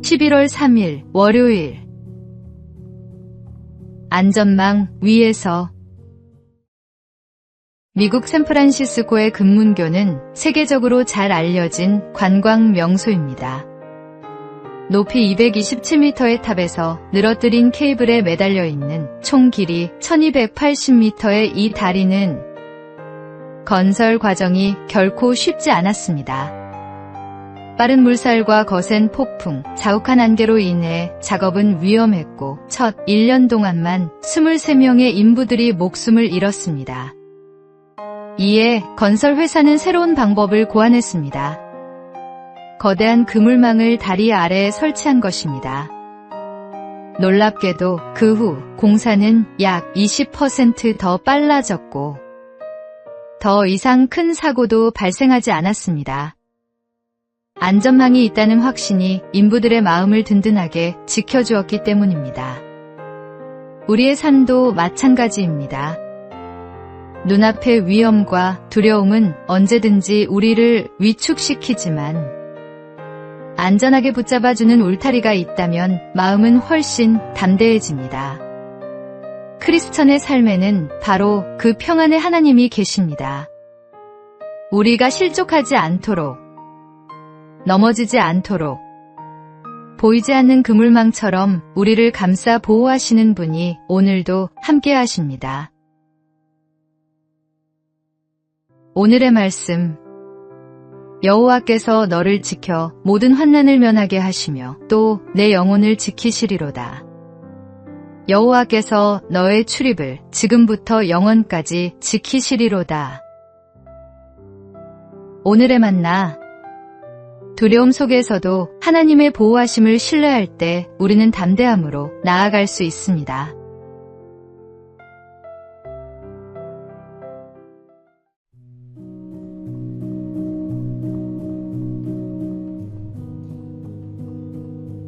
11월 3일 월요일. 안전망 위에서. 미국 샌프란시스코의 금문교는 세계적으로 잘 알려진 관광 명소입니다. 높이 227m의 탑에서 늘어뜨린 케이블에 매달려 있는 총 길이 1280m의 이 다리는 건설 과정이 결코 쉽지 않았습니다. 빠른 물살과 거센 폭풍, 자욱한 안개로 인해 작업은 위험했고 첫 1년 동안만 23명의 인부들이 목숨을 잃었습니다. 이에 건설 회사는 새로운 방법을 고안했습니다. 거대한 그물망을 다리 아래에 설치한 것입니다. 놀랍게도 그 후 공사는 약 20% 더 빨라졌고 더 이상 큰 사고도 발생하지 않았습니다. 안전망이 있다는 확신이 인부들의 마음을 든든하게 지켜주었기 때문입니다. 우리의 삶도 마찬가지입니다. 눈앞의 위험과 두려움은 언제든지 우리를 위축시키지만 안전하게 붙잡아주는 울타리가 있다면 마음은 훨씬 담대해집니다. 크리스천의 삶에는 바로 그 평안의 하나님이 계십니다. 우리가 실족하지 않도록, 넘어지지 않도록, 보이지 않는 그물망처럼 우리를 감싸 보호하시는 분이 오늘도 함께 하십니다. 오늘의 말씀. 여호와께서 너를 지켜 모든 환난을 면하게 하시며 또 내 영혼을 지키시리로다. 여호와께서 너의 출입을 지금부터 영원까지 지키시리로다. 오늘의 만나. 두려움 속에서도 하나님의 보호하심을 신뢰할 때 우리는 담대함으로 나아갈 수 있습니다.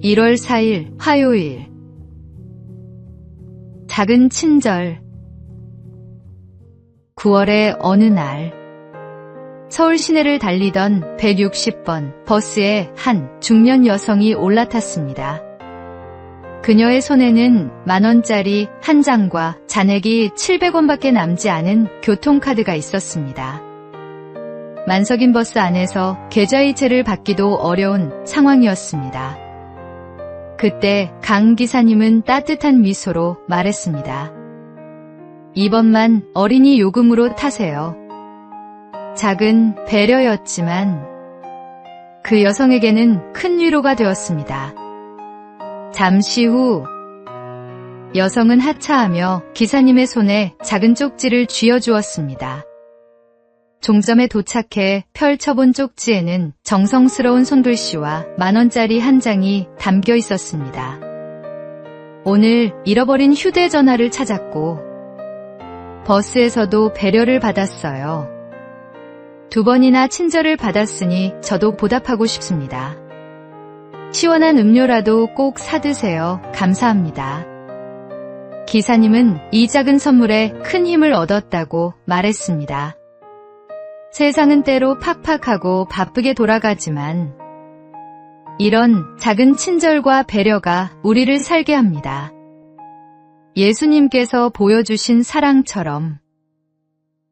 (1월 4일) 화요일. 작은 친절. 9월의 어느 날 서울 시내를 달리던 160번 버스에 한 중년 여성이 올라탔습니다. 그녀의 손에는 10,000원짜리 한 장과 잔액이 700원밖에 남지 않은 교통카드가 있었습니다. 만석인 버스 안에서 계좌이체를 받기도 어려운 상황이었습니다. 그때 강 기사님은 따뜻한 미소로 말했습니다. 이번만 어린이 요금으로 타세요. 작은 배려였지만 그 여성에게는 큰 위로가 되었습니다. 잠시 후 여성은 하차하며 기사님의 손에 작은 쪽지를 쥐어주었습니다. 종점에 도착해 펼쳐본 쪽지에는 정성스러운 손글씨와 10,000원짜리 한 장이 담겨 있었습니다. 오늘 잃어버린 휴대전화를 찾았고 버스에서도 배려를 받았어요. 2번이나 친절을 받았으니 저도 보답하고 싶습니다. 시원한 음료라도 꼭 사드세요. 감사합니다. 기사님은 이 작은 선물에 큰 힘을 얻었다고 말했습니다. 세상은 때로 팍팍하고 바쁘게 돌아가지만 이런 작은 친절과 배려가 우리를 살게 합니다. 예수님께서 보여주신 사랑처럼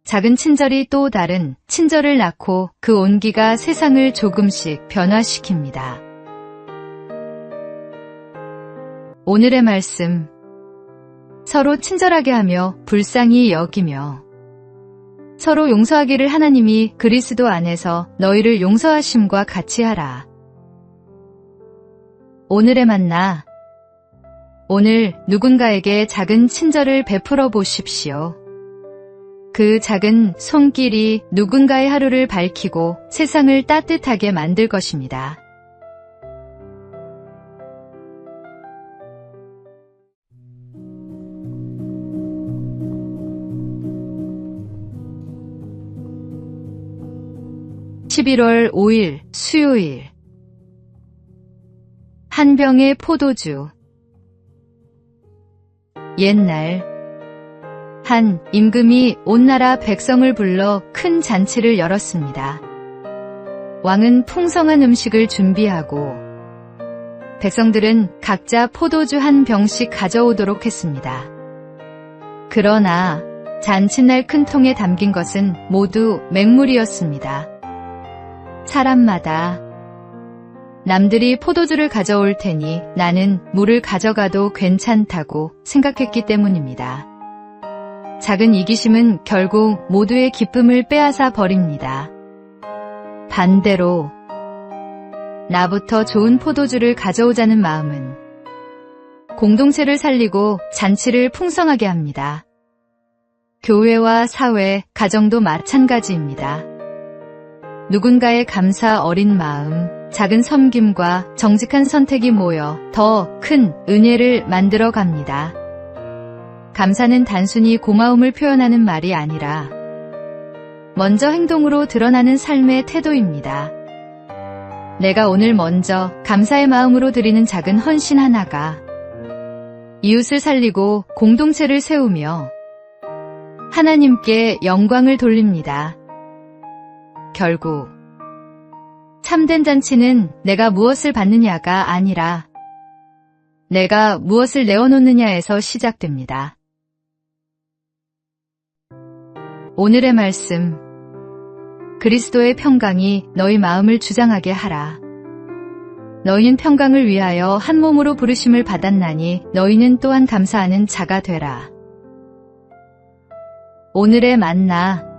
작은 친절이 또 다른 친절을 낳고 그 온기가 세상을 조금씩 변화시킵니다. 오늘의 말씀. 서로 친절하게 하며 불쌍히 여기며 서로 용서하기를 하나님이 그리스도 안에서 너희를 용서하심과 같이 하라. 오늘의 만나. 오늘 누군가에게 작은 친절을 베풀어 보십시오. 그 작은 손길이 누군가의 하루를 밝히고 세상을 따뜻하게 만들 것입니다. (11월 5일) 수요일. 한 병의 포도주. 옛날 한 임금이 온 나라 백성을 불러 큰 잔치를 열었습니다. 왕은 풍성한 음식을 준비하고 백성들은 각자 포도주 한 병씩 가져오도록 했습니다. 그러나 잔칫날 큰 통에 담긴 것은 모두 맹물이었습니다. 사람마다 남들이 포도주를 가져올 테니 나는 물을 가져가도 괜찮다고 생각했기 때문입니다. 작은 이기심은 결국 모두의 기쁨을 빼앗아 버립니다. 반대로 나부터 좋은 포도주를 가져오자는 마음은 공동체를 살리고 잔치를 풍성하게 합니다. 교회와 사회, 가정도 마찬가지입니다. 누군가의 감사 어린 마음, 작은 섬김과 정직한 선택이 모여 더 큰 은혜를 만들어 갑니다. 감사는 단순히 고마움을 표현하는 말이 아니라 먼저 행동으로 드러나는 삶의 태도입니다. 내가 오늘 먼저 감사의 마음으로 드리는 작은 헌신 하나가 이웃을 살리고 공동체를 세우며 하나님께 영광을 돌립니다. 결국 참된 잔치는 내가 무엇을 받느냐가 아니라 내가 무엇을 내어놓느냐에서 시작됩니다. 오늘의 말씀, 그리스도의 평강이 너희 마음을 주장하게 하라. 너희는 평강을 위하여 한 몸으로 부르심을 받았나니 너희는 또한 감사하는 자가 되라. 오늘의 만나,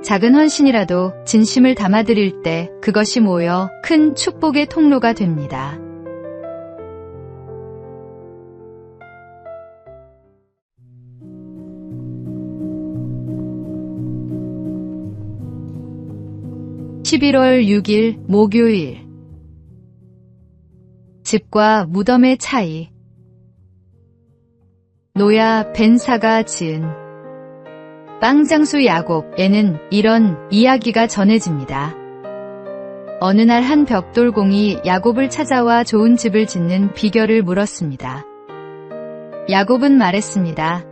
작은 헌신이라도 진심을 담아드릴 때 그것이 모여 큰 축복의 통로가 됩니다. (11월 6일) 목요일. 집과 무덤의 차이. 노야 벤사가 지은 빵장수 야곱에는 이런 이야기가 전해집니다. 어느 날 한 벽돌공이 야곱을 찾아와 좋은 집을 짓는 비결을 물었습니다. 야곱은 말했습니다.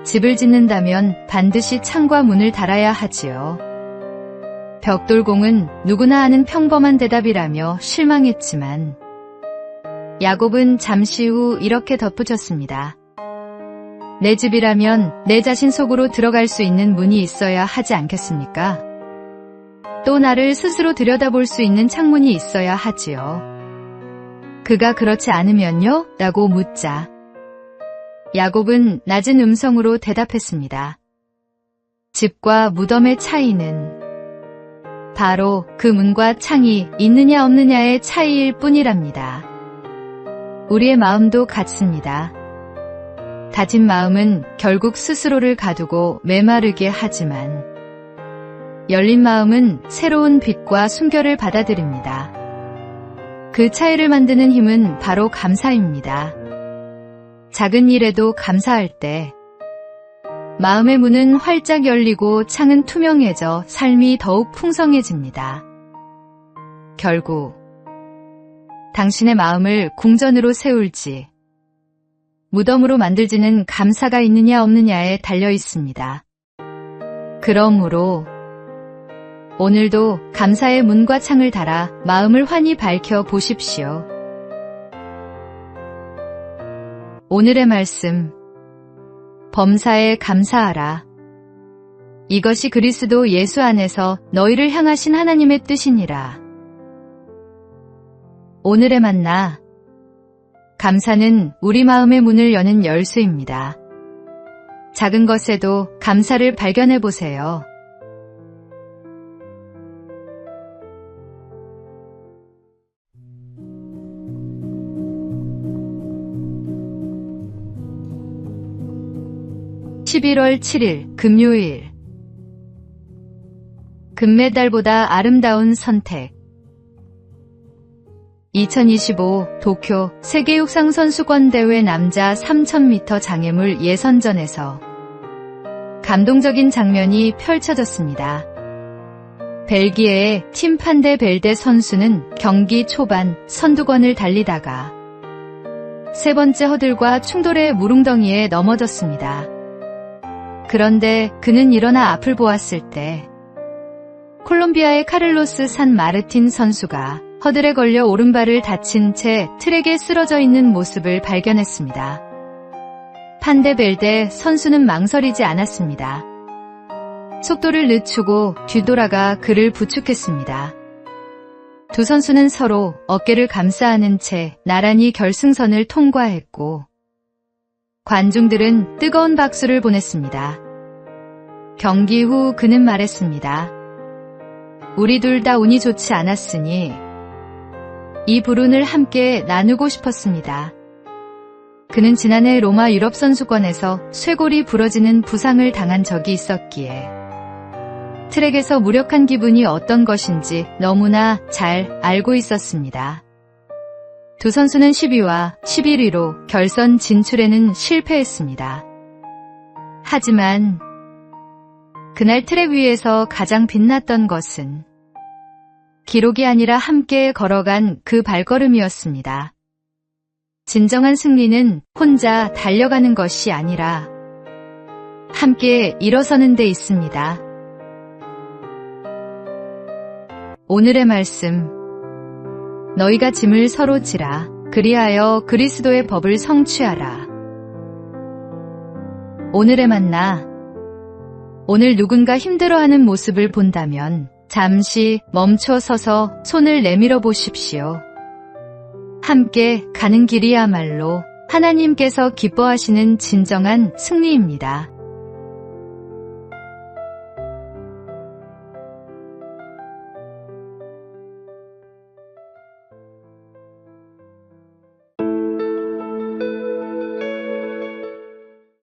집을 짓는다면 반드시 창과 문을 달아야 하지요. 벽돌공은 누구나 아는 평범한 대답이라며 실망했지만 야곱은 잠시 후 이렇게 덧붙였습니다. 내 집이라면 내 자신 속으로 들어갈 수 있는 문이 있어야 하지 않겠습니까? 또 나를 스스로 들여다볼 수 있는 창문이 있어야 하지요. 그가 그렇지 않으면요? 라고 묻자 야곱은 낮은 음성으로 대답했습니다. 집과 무덤의 차이는 바로 그 문과 창이 있느냐 없느냐의 차이일 뿐이랍니다. 우리의 마음도 같습니다. 다진 마음은 결국 스스로를 가두고 메마르게 하지만 열린 마음은 새로운 빛과 순결을 받아들입니다. 그 차이를 만드는 힘은 바로 감사입니다. 작은 일에도 감사할 때 마음의 문은 활짝 열리고 창은 투명해져 삶이 더욱 풍성해집니다. 결국 당신의 마음을 궁전으로 세울지 무덤으로 만들지는 감사가 있느냐 없느냐에 달려 있습니다. 그러므로 오늘도 감사의 문과 창을 달아 마음을 환히 밝혀 보십시오. 오늘의 말씀, 범사에 감사하라. 이것이 그리스도 예수 안에서 너희를 향하신 하나님의 뜻이니라. 오늘의 만나, 감사는 우리 마음의 문을 여는 열쇠입니다. 작은 것에도 감사를 발견해 보세요. (11월 7일) 금요일. 금메달보다 아름다운 선택. 2025 도쿄 세계육상선수권대회 남자 3000m 장애물 예선전에서 감동적인 장면이 펼쳐졌습니다. 벨기에의 팀 판데 벨데 선수는 경기 초반 선두권을 달리다가 세 번째 허들과 충돌해 무릉덩이에 넘어졌습니다. 그런데 그는 일어나 앞을 보았을 때 콜롬비아의 카를로스 산 마르틴 선수가 허들에 걸려 오른발을 다친 채 트랙에 쓰러져 있는 모습을 발견했습니다. 판데벨데 선수는 망설이지 않았습니다. 속도를 늦추고 뒤돌아가 그를 부축했습니다. 두 선수는 서로 어깨를 감싸 안은 채 나란히 결승선을 통과했고 관중들은 뜨거운 박수를 보냈습니다. 경기 후 그는 말했습니다. 우리 둘 다 운이 좋지 않았으니 이 불운을 함께 나누고 싶었습니다. 그는 지난해 로마 유럽 선수권에서 쇄골이 부러지는 부상을 당한 적이 있었기에 트랙에서 무력한 기분이 어떤 것인지 너무나 잘 알고 있었습니다. 두 선수는 10위와 11위로 결선 진출에는 실패했습니다. 하지만 그날 트랙 위에서 가장 빛났던 것은 기록이 아니라 함께 걸어간 그 발걸음이었습니다. 진정한 승리는 혼자 달려가는 것이 아니라 함께 일어서는 데 있습니다. 오늘의 말씀. 너희가 짐을 서로 지라. 그리하여 그리스도의 법을 성취하라. 오늘의 만나. 오늘 누군가 힘들어하는 모습을 본다면 잠시 멈춰 서서 손을 내밀어 보십시오. 함께 가는 길이야말로 하나님께서 기뻐하시는 진정한 승리입니다.